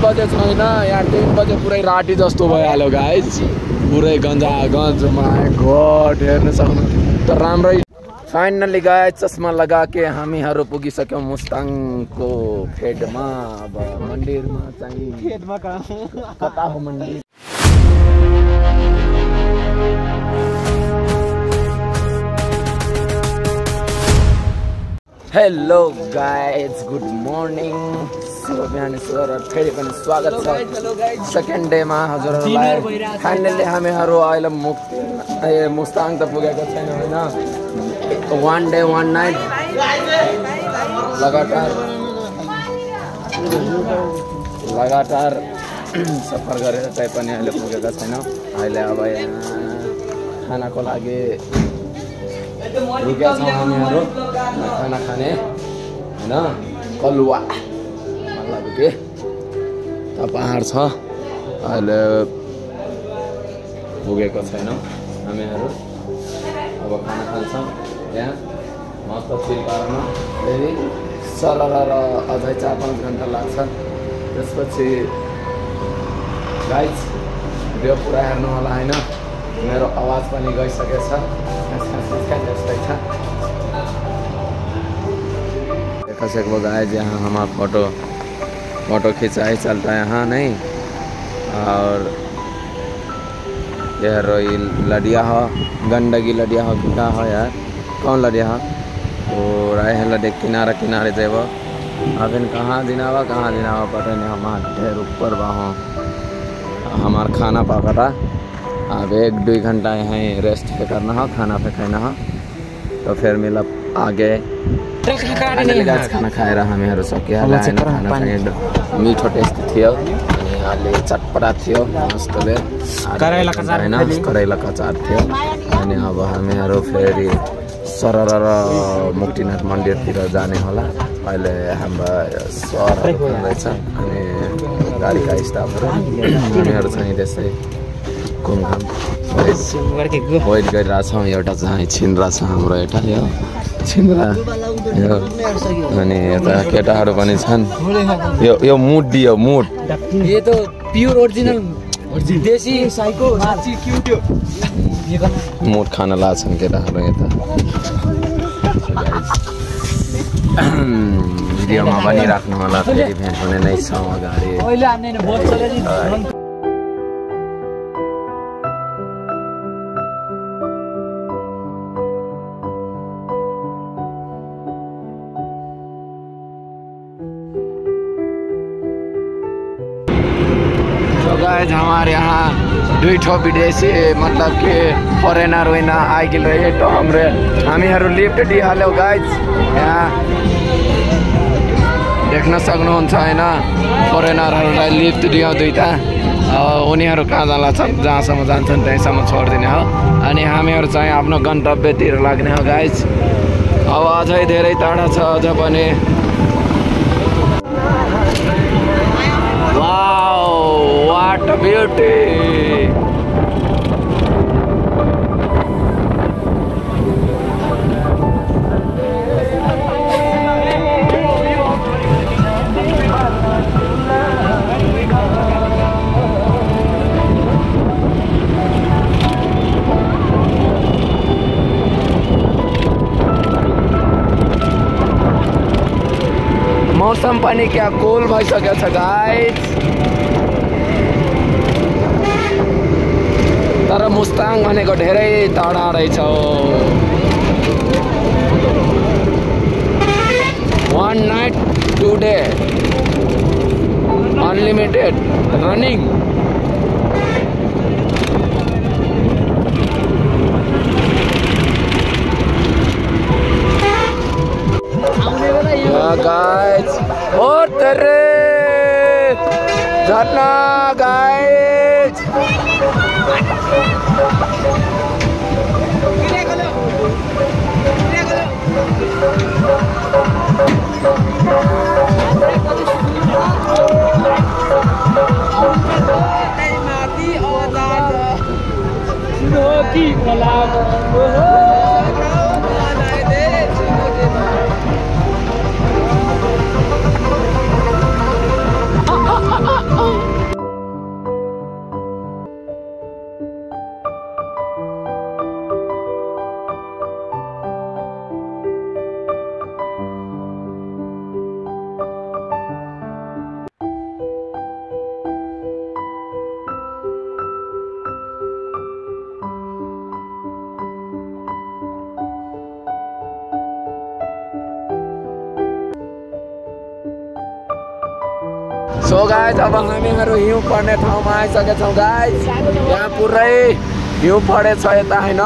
बजे छैन यहाँ 3 बजे पुरै राटी जस्तो भइहाल्यो गाइस पुरै गन्ज माय गॉड हेर्न सक्नु त राम्रै फाइनली गाइस चस्मा लगा के हामीहरु पुगिसक्यौं मुस्ताङको फेडमा अब मन्दिरमा चाहिँ फेडमा कता हो मन्दिर हेलो गाइज गुड मर्निङ बिहान फेरि पनि स्वागत छ सेकेन्ड डेमा हजुरहरूलाई फाइनली हामीहरू अहिले मुस्ताङ त पुगेको छैन होइन 1 डे 1 नाइट लगातार सफर गरेर चाहिँ पनि अहिले पुगेका छैन अहिले अब यहाँ खानाको लागि रुकेका छौँ हामीहरू खाना खाने होइन कलुवा मतलब के त पहाड छ अहिले पुगेको छैनौँ हामीहरू अब खाना खान्छौँ यहाँ मस्त चिल पार्न फेरि सरर र अझै 4-5 घन्टा लाग्छ त्यसपछि गाइज भिडियो पुरा हेर्नु होला होइन मेरो आवाज पनि गइसकेछ जस्तै छ देखो गाइज यहाँ हमारा फोटो खिंचाई चलता है यहाँ नहीं और यह रोई लड़िया हो गंदगी लड़िया हो क्या हो यार कौन लड़िया हो और आए हैं लड़े किनारे थे वो अब इन कहाँ दिनावा पता नहीं हमारे ढेर ऊपर वहाँ हमारा खाना पका था अब 1-2 घंटा यहाँ रेस्ट पे करना हो खाना पे खाना हो तो फिर मिला आगे खाना खाएर हामीहरू सकिहाल्यो खाना चाहिँ मिठो टेस्टी थियो अनि अलि चटपटा थियो मस्तले करैलाका चार थियो अनि अब हामीहरू फेरि सरर र मुक्तिनाथ मन्दिरतिर जाने होला अहिले हाम्रो सर रहेछ अनि गाडीका स्टाफहरू हामीहरू चाहिँ त्यसै घुमघाम वेट गरिरहेछौँ एउटा चाहिँ छिन्द्रा छ हाम्रो यता यो छिन्द्रा यो अनि यता केटाहरू पनि छन् यो मुड दियो मुड ये तो प्योर ओरिजिनल देसी साइको साची क्यूट मुड खान लाग्छन् केटाहरू यता भिडियोमा पनि राख्नु होला फेरि भेट हुने नै छ अगाडि हमारे यहाँ 2 ठो विदेशी मतलब कि फरेनर होइन आइगिल रहे तो हामीहरू लिफ्ट दिइहाल्यो गाइज यहाँ देख्न सक्नुहुन्छ होइन फरेनरहरूलाई लिफ्ट दियो 2टा उनीहरू कहाँ जाला जहाँसम्म जान्छन् त्यहीँसम्म छोडिदिने हो अनि हामीहरू चाहिँ आफ्नो गन्तव्यतिर लाग्ने हो गाइज अब अझै धेरै टाढा छ अझ पनि What a beauty! मौसम पनि क्या कुल भइसकेको छ गाइस तर मुस्ताङ भनेको धेरै टाढा रहेछ 1 night 2 day unlimited running guys ओ तेरे झरना गाइस गाइज अब हामीहरू हिउँ पर्ने ठाउँमा आइसकेछौँ गाइज। यहाँ पुरै हिउँ परेछ यता होइन।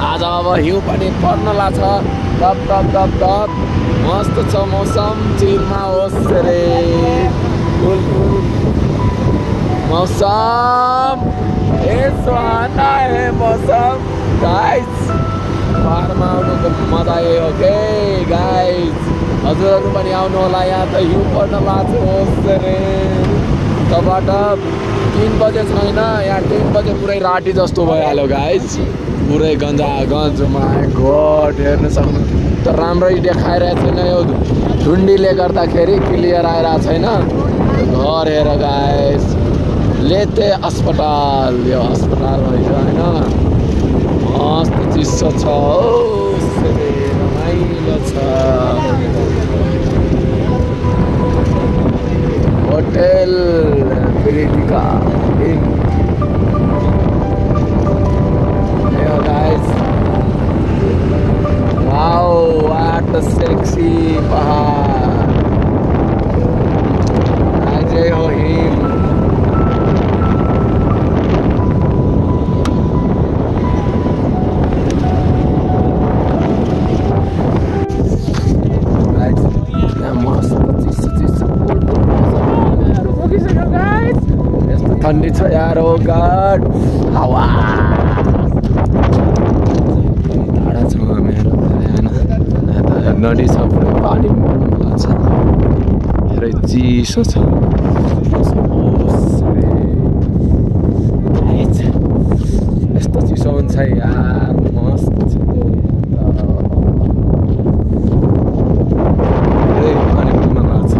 आज अब हिउँ पनि पर्न लाग्छ। धप धप धप धप मस्त छ मौसम। चिलमा होस् रे कुल मौसम। ए सुहाना है मौसम गाइज। पहाडमा आउनुको मजा यही हो के गाइज। हजुरहरू पनि आउनु होला। यहाँ त हिउँ पर्न लाग्छ रे। तबाट 3 बजे छैन, यहाँ 3 बजे पुरै राति जस्तो भइहाल्यो गाइज। पुरै गन्जागन्जमा घट हेर्न सक्नु त राम्रै देखाइरहेको छैन। यो धुन्डीले गर्दाखेरि क्लियर आइरहेको छैन। घर हेर गाइज। लेते अस्पताल यो अस्पताल रहेछ होइन। मस्त चिसो छ रमाइलो छ। Hotel Britika inn guys. Wow, what a sexy पहाड़। जय हो हिम। ठन्डी छ यार। ओ गॉड हावा टाढा छ मेरो होइन। नदी छ पुरै पानी लाग्छ। धेरै चिसो छ। यस्तो चिसो हुन्छ यार। मस्त छ। धेरै पानी पिउन लाग्छ।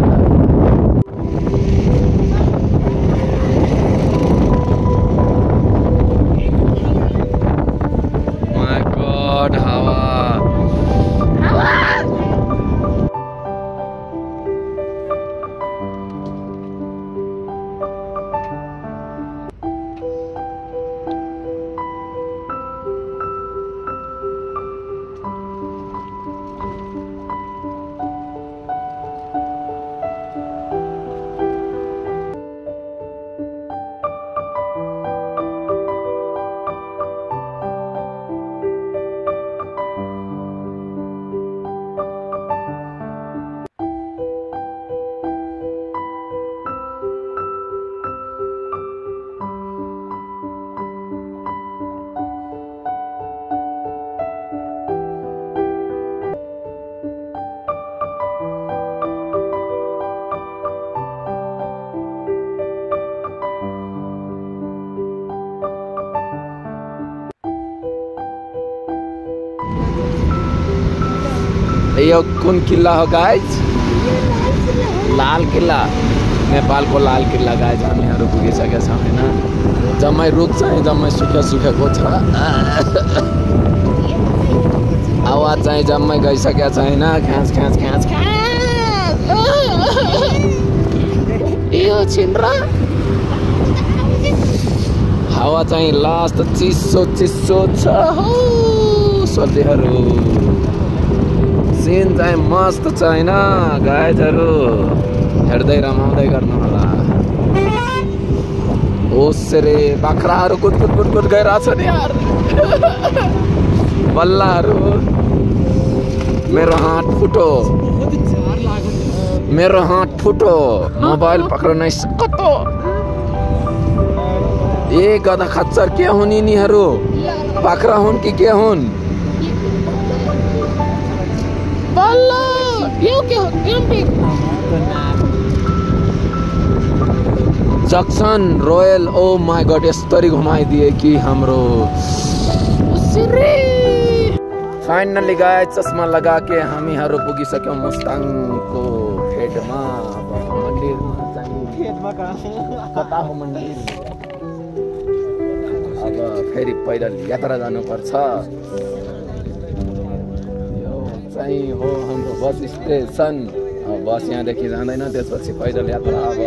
यो कुन किल्ला हो गाइज? लाल किल्ला। नेपालको लाल किल्ला गाइज। हामीहरू पुगिसकेका छौँ होइन। जम्मै रुख चाहिँ जम्मै सुकेको छ। आवाज चाहिँ जम्मै गइसकेको छ होइन। ख्याच ख्याच ख्याच यो छिन्द्रा। हावा चाहिँ लास्ट चिसो चिसो छ सोल्टीहरू। सीन चाहिँ मस्त छ होइन गाइजहरू। हेर्दै रमाउँदै गर्नु होला। ओस रे बाख्राहरू कुद गइरहेछ नि यार। बल्लाहरू। मेरो हात फुटो। मोबाइल पक्र नै सकतो। ए गधा खच्चर के हुन् यिनीहरू? बाख्रा हुन् कि के हुन्? Jackson Royal. Oh my god यस्तरी घुमाइदिए कि हाम्रो। फाइनली गाइस चस्मा लगा के हामीहरू पुगिसक्यौँ मुस्ताङको फेदमा। मन्दिरमा चाहिँ कता हो मन्दिर? अब फेरि पैदल यात्रा जानुपर्छ। यो चाहिँ हो हाम्रो बस स्टेसन। बस यहाँदेखि जाँदैन। त्यसपछि पैदल यात्रा अब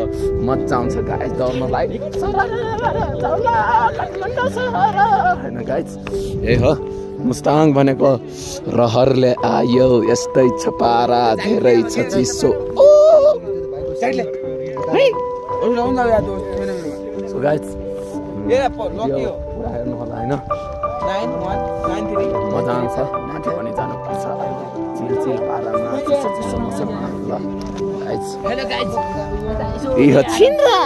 मजा आउँछ गाइस दौड्नलाई होइन गाइस। ए हो मुस्ताङ भनेको रहरले आयो। यस्तै छ पारा। धेरै छ चिसो। अरू लाउँदा याद हो छैन मेरोमा सो गाइस ए लकी हो पुरा हेर्नु होला हैन 9193 मजा आउँछ माथि पनि जानुपर्छ चिल चिल पारामा चिसो मौसममा ल गाइस हेलो गाइस यो छिन्द्रा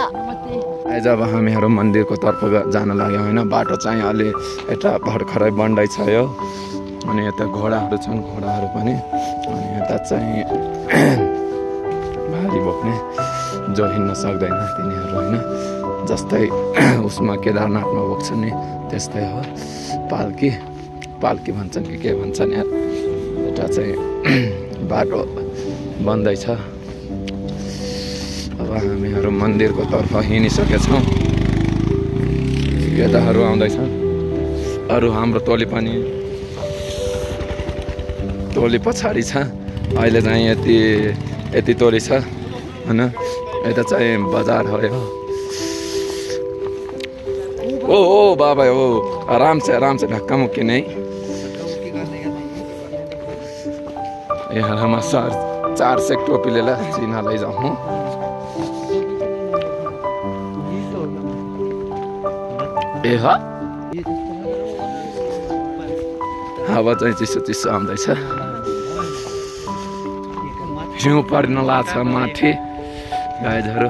आज अब हामीहरू मन्दिरको तर्फ जान लाग्यौँ होइन बाटो चाहिँ अलि यता भर्खरै बन्दै छ यो अनि यता घोडाहरू छन् घोडाहरू पनि अनि यता चाहिँ भारी बोक्ने जो हिँड्न सक्दैन तिनीहरू होइन जस्तै उसमा केदारनाथमा बोक्छन् नि त्यस्तै हो पाल्की पाल्की भन्छन् कि के भन्छन् यार यता चाहिँ बाटो बन्दैछ अब हामीहरू मन्दिरको तर्फ हिँडिसकेछौँ केटाहरू आउँदैछन् अरू हाम्रो टोली पनि टोली पछाडि छ अहिले चाहिँ यति टोली छ होइन यता चाहिँ बजार हो यो ओ बाबा ओ आराम से धक्का मुक्की नहीं यहाँ चार से टोपी ले ला चिन्ह लैजाउँ ए हावा चाहिँ चिसो चिसो आउँदैछ हिउँ पर्न लाग्छ माथि गाईहरू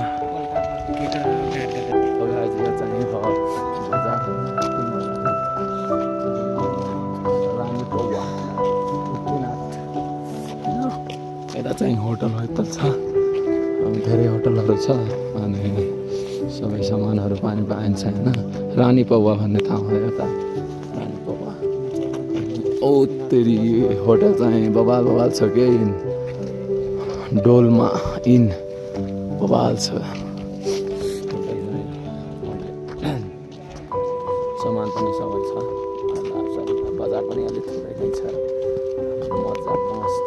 यता चाहिँ होटल छ धेरै होटलहरू छ अनि सबै सामानहरू पनि पाइन्छ होइन रानी पौवा भन्ने ठाउँ हो यता रानी पौवा ओ तेरी होटल चाहिँ बबाल छ के डोलमा इन बबाल छ सामान पनि सबै छ बजार पनि अलिक थोरै नै छ मजा मस्त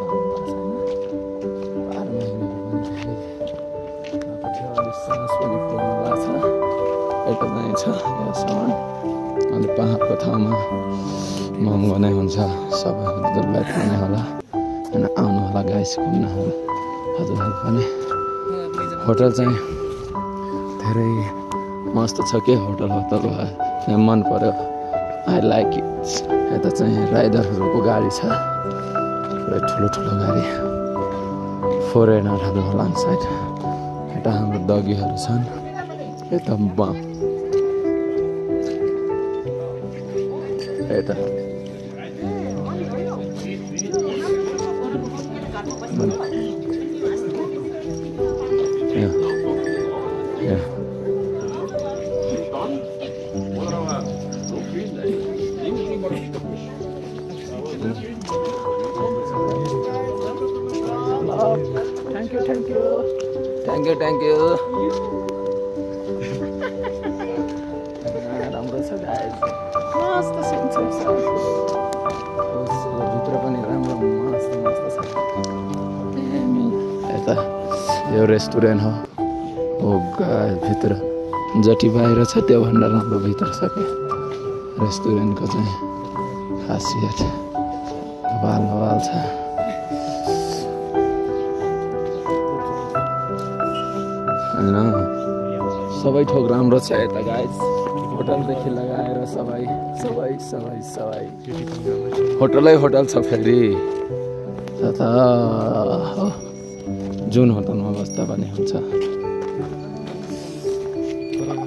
यता जान्छ यो सामान अनि पहाडको ठाउँमा महँगो नै हुन्छ सबैलाई थाहा नै होला होइन आउनु होला गाइस घुम्न हजुरहरू पनि होटल चाहिँ धेरै मस्त छ के होटल मन पर्यो आई लाइक इट यता चाहिँ राइडरहरूको गाडी छ पुरै ठुलो गाडी फोरेनरहरू होला साइड यता हाम्रो डगीहरू छन् यता यता Thank you. राम्रो छ गाइस मस्त सिन्छ भित्र पनि राम्रो मस्त छ यता यो रेस्टुरेन्ट हो ओ गाइस भित्र जति बाहिर छ त्यो भन्दा राम्रो भित्र छ के रेस्टुरेन्टको चाहिँ खासियत बवाल छ हैन सबै थोक राम्रो छ यता गाइस होटलदेखि लगाएर सबै होटल छ फेरि तथा जुन होटलमा बस्दा पनि हुन्छ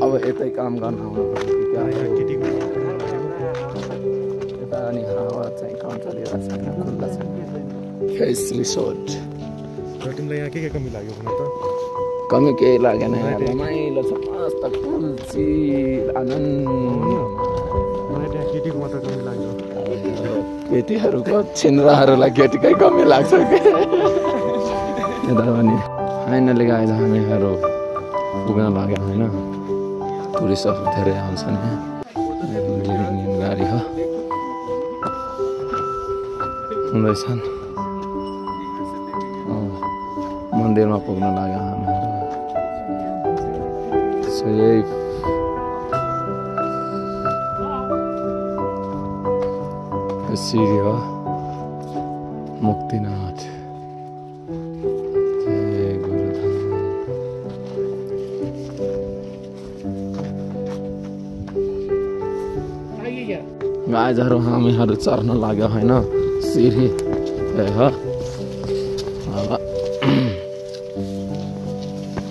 अब यतै काम गर्न यता अनि हावा चाहिँ कम चलिरहेको छैन खुल्ला छ फेस रिसोर्ट तिमीलाई यहाँ के कमी लाग्यो भने त कमी केही लागेन रमाइलो छ मस्त खुल्सी आनन्द केटीहरूको छिन्द्राहरूलाई केटीकै कमी लाग्छ कि यता पनि फाइनली गाइज हामीहरू पुग्न लाग्यो होइन टुरिस्टहरू धेरै आउँछन् गाडी हो हुँदैछन् मन्दिरमा पुग्न लाग्यो हामीहरू यही सिडी हो मुक्तिनाथ जय गुरुधाम गाइजहरू हामीहरू चढ्न लाग्यो होइन सिँढी हो अब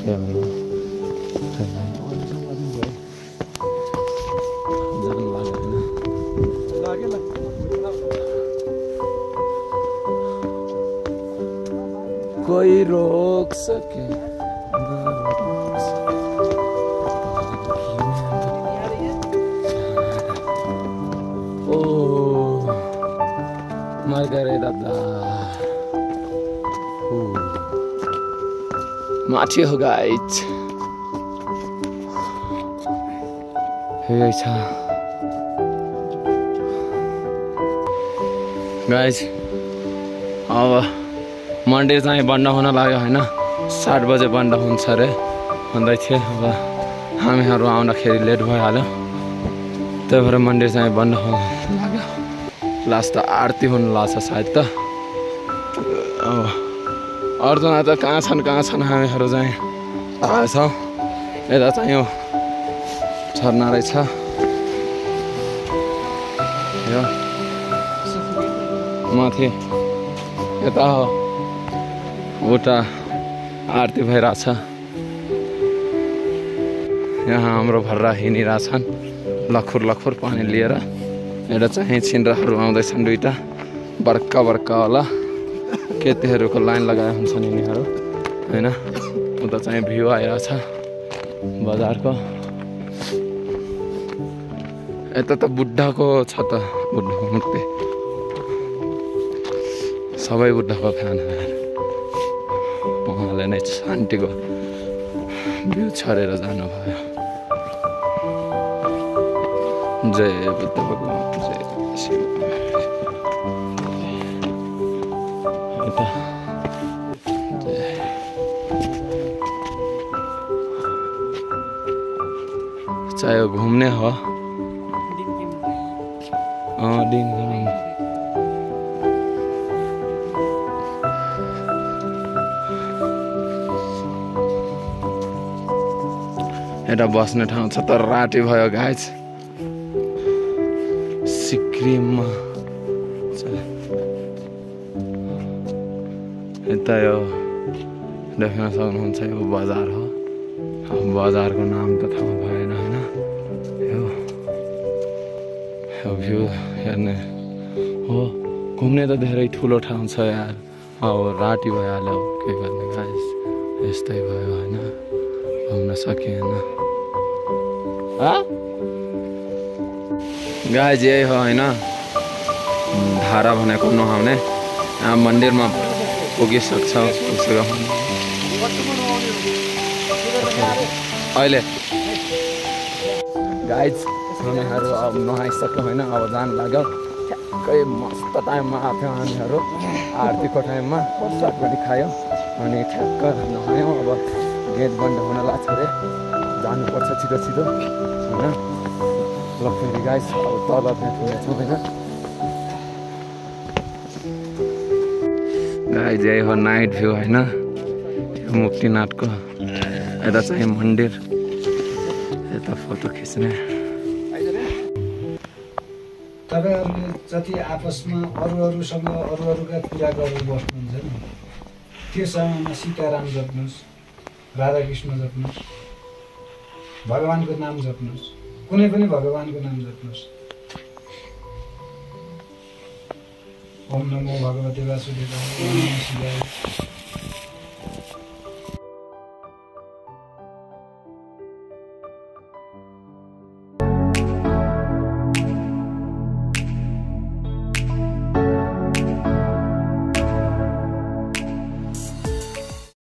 के भन्नु जानु लाग्यो होइन कोई रोक सके ओ मर गए दादा माथि हो गाइज छ गाइज अब मन्दिर चाहिँ बन्द हुन लाग्यो होइन 7 बजे बन्द हुन्छ अरे भन्दै थिएँ अब हामीहरू आउँदाखेरि लेट भइहाल्यो त्यही भएर मन्दिर चाहिँ बन्द हुन लाग्यो लास्ट त आरती हुनु लाग्छ सायद त अर्जुन त कहाँ छन् हामीहरू चाहिँ आएछौँ यता चाहिँ यो झर्ना रहेछ यो माथि यता हो उता आरती भइरहेछ यहाँ हाम्रो भर्रा हिँडिरहेछन् लखुर पानी लिएर एउटा चाहिँ छिन्द्राहरू आउँदैछन् 2टा बर्का होला केटीहरूको लाइन लगाए हुन्छन् यिनीहरू होइन उता चाहिँ भ्यू आइरहेछ बजारको यता त बुढाको छ त बुढाको मूर्ति सबै बुढाको फ्यान उहाँले नै शान्तिको भ्यू छरेर जानुभयो जय बुद्ध भगवान जय शिव चाहे घुम्ने हो दिन एउटा बस्ने ठाउँ छ तर राति भयो गाइज सिक्किममा यता यो देख्न सक्नुहुन्छ यो बजार हो बजारको नाम त थाहा भएन होइन यो भ्यू हेर्ने हो घुम्ने त धेरै ठुलो ठाउँ छ यार अब राति भइहाल्यो के गर्ने गाइस यस्तै भयो होइन घुम्न सकिएन गाइस यही हो होइन धारा भनेको नआउने यहाँ मन्दिरमा पुगिसक्छौँ अहिले गाइज हामीहरू अब नुहाइसक्यौँ होइन अब जान लाग्यो ठ्याक्कै मस्त टाइममा आएको हामीहरू आरतीको टाइममा प्रसाद पनि खायौँ अनि ठ्याक्क नुहायौँ अब गेट बन्द हुन लाग्छ अरे जानुपर्छ छिटो होइन ल फेरि गाइज अब तल भेट्नेछौँ होइन गाइज यही हो नाइट भ्यू होइन त्यो मुक्तिनाथको यता चाहिँ मन्दिर यता फोटो खिच्ने तपाईँहरूले जति आपसमा अरूहरूसँग अरूका कुरा गरेर बस्नुहुन्छ नि त्यो समयमा सीताराम जप्नुहोस् राधाकृष्ण जप्नुहोस् भगवानको नाम जप्नुहोस् कुनै पनि भगवानको नाम जप्नुहोस् ओम नमो भगवते वासुदेवाय ओम नमो शिवाय